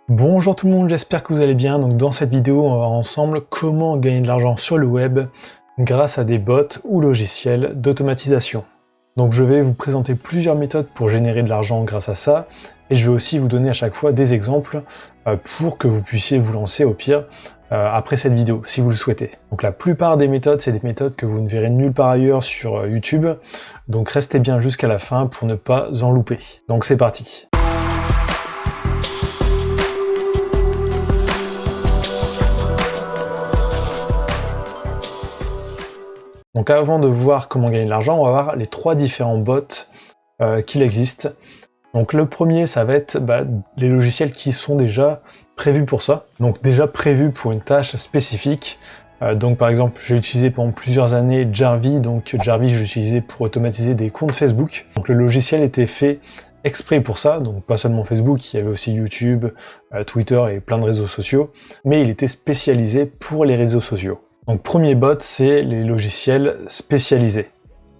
Bonjour tout le monde, j'espère que vous allez bien. Donc dans cette vidéo, on va voir ensemble comment gagner de l'argent sur le web grâce à des bots ou logiciels d'automatisation. Donc je vais vous présenter plusieurs méthodes pour générer de l'argent grâce à ça, et je vais aussi vous donner à chaque fois des exemples pour que vous puissiez vous lancer au pire après cette vidéo, si vous le souhaitez. Donc la plupart des méthodes, c'est des méthodes que vous ne verrez nulle part ailleurs sur YouTube, donc restez bien jusqu'à la fin pour ne pas en louper. Donc c'est parti. Donc avant de voir comment gagner de l'argent, on va voir les trois différents bots qu'il existe. Donc le premier, ça va être les logiciels qui sont déjà prévus pour ça, donc déjà prévus pour une tâche spécifique. Donc par exemple, j'ai utilisé pendant plusieurs années Jarvis, donc Jarvis je l'utilisais pour automatiser des comptes Facebook. Donc le logiciel était fait exprès pour ça, donc pas seulement Facebook, il y avait aussi YouTube, Twitter et plein de réseaux sociaux, mais il était spécialisé pour les réseaux sociaux. Donc premier bot, c'est les logiciels spécialisés.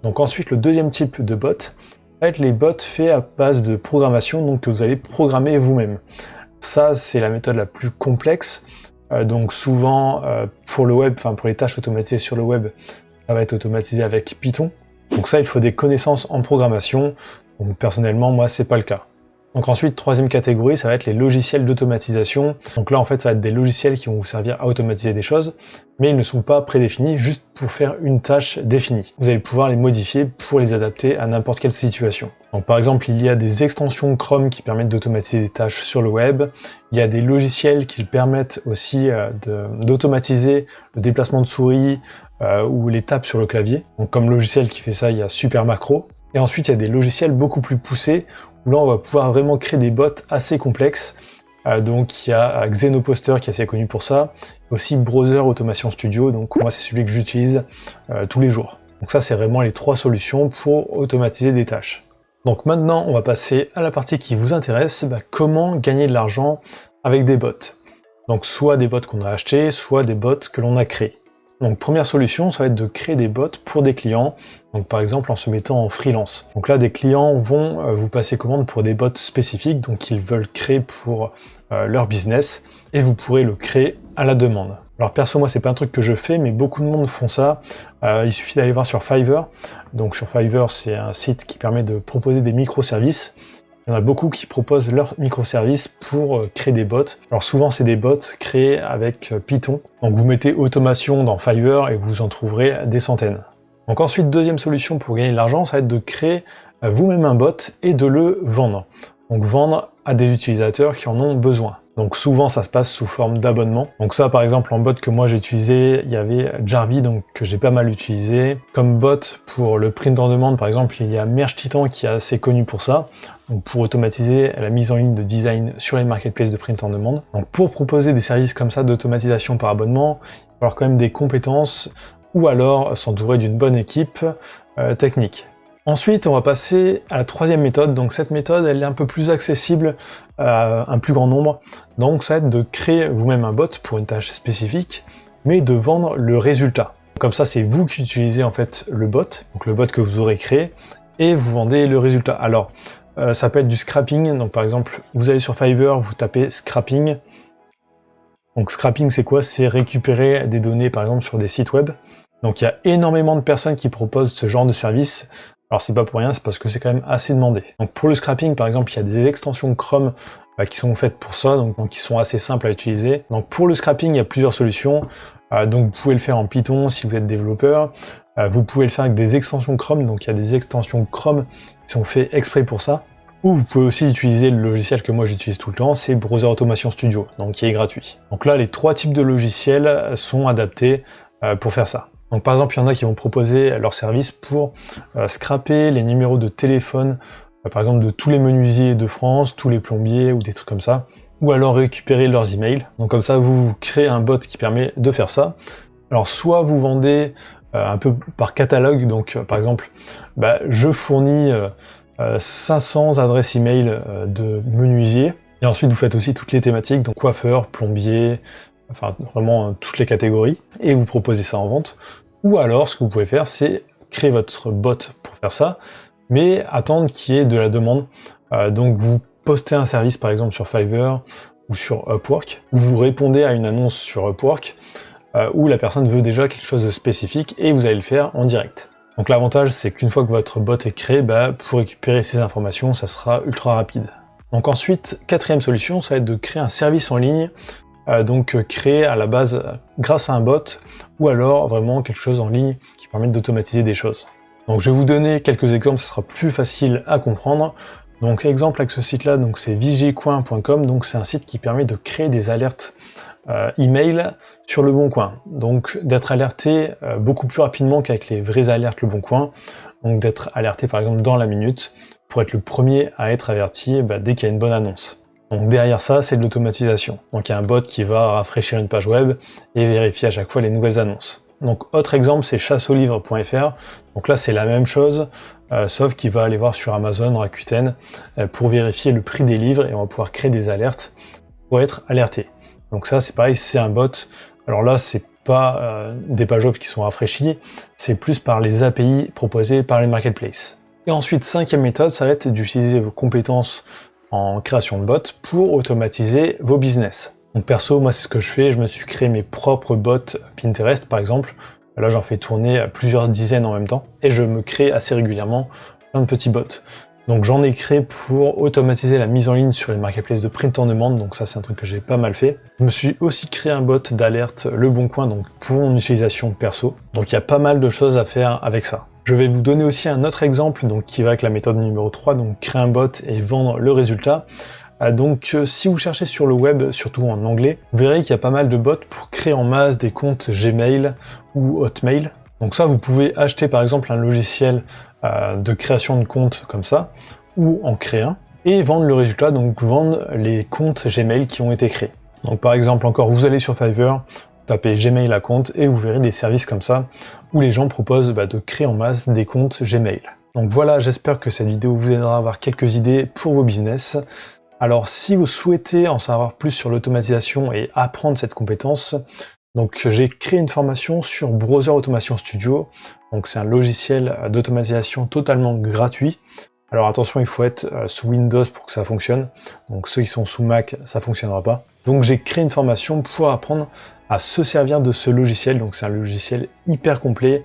Donc ensuite, le deuxième type de bot va être les bots faits à base de programmation, donc que vous allez programmer vous-même. Ça, c'est la méthode la plus complexe. Donc souvent, pour le web, enfin pour les tâches automatisées sur le web, ça va être automatisé avec Python. Donc ça, il faut des connaissances en programmation. Donc personnellement, moi, c'est pas le cas. Donc ensuite, troisième catégorie, ça va être les logiciels d'automatisation. Donc là, en fait, ça va être des logiciels qui vont vous servir à automatiser des choses, mais ils ne sont pas prédéfinis, juste pour faire une tâche définie. Vous allez pouvoir les modifier pour les adapter à n'importe quelle situation. Donc par exemple, il y a des extensions Chrome qui permettent d'automatiser des tâches sur le web. Il y a des logiciels qui permettent aussi d'automatiser le déplacement de souris ou les tapes sur le clavier. Donc comme logiciel qui fait ça, il y a Super Macro. Et ensuite, il y a des logiciels beaucoup plus poussés, où là, on va pouvoir vraiment créer des bots assez complexes. Donc, il y a Xenoposter qui est assez connu pour ça, aussi Browser Automation Studio, donc moi, c'est celui que j'utilise tous les jours. Donc ça, c'est vraiment les trois solutions pour automatiser des tâches. Donc maintenant, on va passer à la partie qui vous intéresse, comment gagner de l'argent avec des bots. Donc soit des bots qu'on a achetés, soit des bots que l'on a créés. Donc première solution, ça va être de créer des bots pour des clients, donc par exemple en se mettant en freelance. Donc là, des clients vont vous passer commande pour des bots spécifiques, donc ils veulent créer pour leur business, et vous pourrez le créer à la demande. Alors perso, moi c'est pas un truc que je fais, mais beaucoup de monde font ça. Il suffit d'aller voir sur Fiverr. Donc sur Fiverr, c'est un site qui permet de proposer des microservices. Il y en a beaucoup qui proposent leurs microservices pour créer des bots. Alors souvent, c'est des bots créés avec Python. Donc vous mettez automation dans Fiverr et vous en trouverez des centaines. Donc ensuite, deuxième solution pour gagner de l'argent, ça va être de créer vous-même un bot et de le vendre. Donc vendre à des utilisateurs qui en ont besoin. Donc souvent ça se passe sous forme d'abonnement. Donc ça par exemple en bot que moi j'ai utilisé, il y avait Jarvis donc que j'ai pas mal utilisé. Comme bot pour le print on demand par exemple, il y a Merge Titan qui est assez connu pour ça. Donc pour automatiser la mise en ligne de design sur les marketplaces de print on demand. Donc pour proposer des services comme ça d'automatisation par abonnement, il va falloir quand même des compétences ou alors s'entourer d'une bonne équipe technique. Ensuite, on va passer à la troisième méthode. Donc cette méthode, elle est un peu plus accessible à un plus grand nombre. Donc ça va être de créer vous-même un bot pour une tâche spécifique, mais de vendre le résultat. Comme ça, c'est vous qui utilisez en fait le bot, donc le bot que vous aurez créé, et vous vendez le résultat. Alors, ça peut être du scrapping. Donc par exemple, vous allez sur Fiverr, vous tapez scrapping. Donc scrapping, c'est quoi? C'est récupérer des données par exemple sur des sites web. Donc il y a énormément de personnes qui proposent ce genre de service. Alors c'est pas pour rien, c'est parce que c'est quand même assez demandé. Donc pour le scrapping par exemple, il y a des extensions Chrome qui sont faites pour ça, donc qui sont assez simples à utiliser. Donc pour le scrapping, il y a plusieurs solutions. Donc vous pouvez le faire en Python si vous êtes développeur. Vous pouvez le faire avec des extensions Chrome, donc il y a des extensions Chrome qui sont faites exprès pour ça. Ou vous pouvez aussi utiliser le logiciel que moi j'utilise tout le temps, c'est Browser Automation Studio, donc qui est gratuit. Donc là, les trois types de logiciels sont adaptés pour faire ça. Donc par exemple, il y en a qui vont proposer leur service pour scraper les numéros de téléphone, par exemple de tous les menuisiers de France, tous les plombiers ou des trucs comme ça, ou alors récupérer leurs emails. Donc comme ça, vous créez un bot qui permet de faire ça. Alors soit vous vendez un peu par catalogue, donc par exemple, je fournis 500 adresses email de menuisiers, et ensuite vous faites aussi toutes les thématiques, donc coiffeur, plombier, enfin vraiment toutes les catégories, et vous proposez ça en vente. Ou alors ce que vous pouvez faire, c'est créer votre bot pour faire ça, mais attendre qu'il y ait de la demande. Donc vous postez un service par exemple sur Fiverr, ou sur Upwork, où vous répondez à une annonce sur Upwork, où la personne veut déjà quelque chose de spécifique et vous allez le faire en direct. Donc l'avantage, c'est qu'une fois que votre bot est créé, pour récupérer ces informations, ça sera ultra rapide. Donc ensuite, quatrième solution, ça va être de créer un service en ligne, créé à la base grâce à un bot, ou alors vraiment quelque chose en ligne qui permet d'automatiser des choses. Donc je vais vous donner quelques exemples, ce sera plus facile à comprendre. Donc exemple avec ce site-là, donc c'est vigicoin.com, donc c'est un site qui permet de créer des alertes email sur Le Bon Coin. Donc d'être alerté beaucoup plus rapidement qu'avec les vraies alertes Le Bon Coin. Donc d'être alerté par exemple dans la minute pour être le premier à être averti dès qu'il y a une bonne annonce. Donc derrière ça, c'est de l'automatisation. Donc il y a un bot qui va rafraîchir une page web et vérifier à chaque fois les nouvelles annonces. Donc autre exemple, c'est chasseaulivre.fr. Donc là, c'est la même chose, sauf qu'il va aller voir sur Amazon, Rakuten, pour vérifier le prix des livres et on va pouvoir créer des alertes pour être alerté. Donc ça, c'est pareil, c'est un bot. Alors là, c'est pas des pages web qui sont rafraîchies, c'est plus par les API proposées par les marketplaces. Et ensuite, cinquième méthode, ça va être d'utiliser vos compétences en création de bots pour automatiser vos business. Donc perso, moi c'est ce que je fais, je me suis créé mes propres bots Pinterest par exemple. Là j'en fais tourner plusieurs dizaines en même temps et je me crée assez régulièrement plein de petits bots. Donc j'en ai créé pour automatiser la mise en ligne sur les marketplaces de print on demand, donc ça c'est un truc que j'ai pas mal fait. Je me suis aussi créé un bot d'alerte Le Bon Coin, donc pour mon utilisation perso. Donc il y a pas mal de choses à faire avec ça. Je vais vous donner aussi un autre exemple donc, qui va avec la méthode numéro 3, donc créer un bot et vendre le résultat. Si vous cherchez sur le web, surtout en anglais, vous verrez qu'il y a pas mal de bots pour créer en masse des comptes Gmail ou Hotmail. Donc ça, vous pouvez acheter par exemple un logiciel de création de compte comme ça, ou en créer un, et vendre le résultat, donc vendre les comptes Gmail qui ont été créés. Donc par exemple encore, vous allez sur Fiverr, tapez Gmail à compte et vous verrez des services comme ça où les gens proposent de créer en masse des comptes Gmail. Donc voilà, j'espère que cette vidéo vous aidera à avoir quelques idées pour vos business. Alors si vous souhaitez en savoir plus sur l'automatisation et apprendre cette compétence, donc j'ai créé une formation sur Browser Automation Studio. Donc c'est un logiciel d'automatisation totalement gratuit. Alors attention, il faut être sous Windows pour que ça fonctionne. Donc ceux qui sont sous Mac, ça fonctionnera pas. Donc j'ai créé une formation pour apprendre à se servir de ce logiciel. Donc c'est un logiciel hyper complet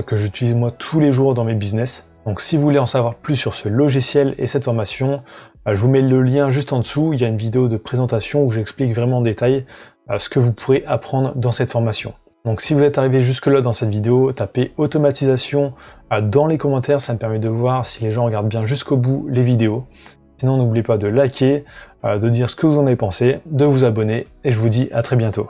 que j'utilise moi tous les jours dans mes business. Donc si vous voulez en savoir plus sur ce logiciel et cette formation, je vous mets le lien juste en dessous. Il y a une vidéo de présentation où j'explique vraiment en détail ce que vous pourrez apprendre dans cette formation. Donc si vous êtes arrivé jusque là dans cette vidéo, tapez automatisation dans les commentaires, ça me permet de voir si les gens regardent bien jusqu'au bout les vidéos. Sinon n'oubliez pas de liker, de dire ce que vous en avez pensé, de vous abonner et je vous dis à très bientôt.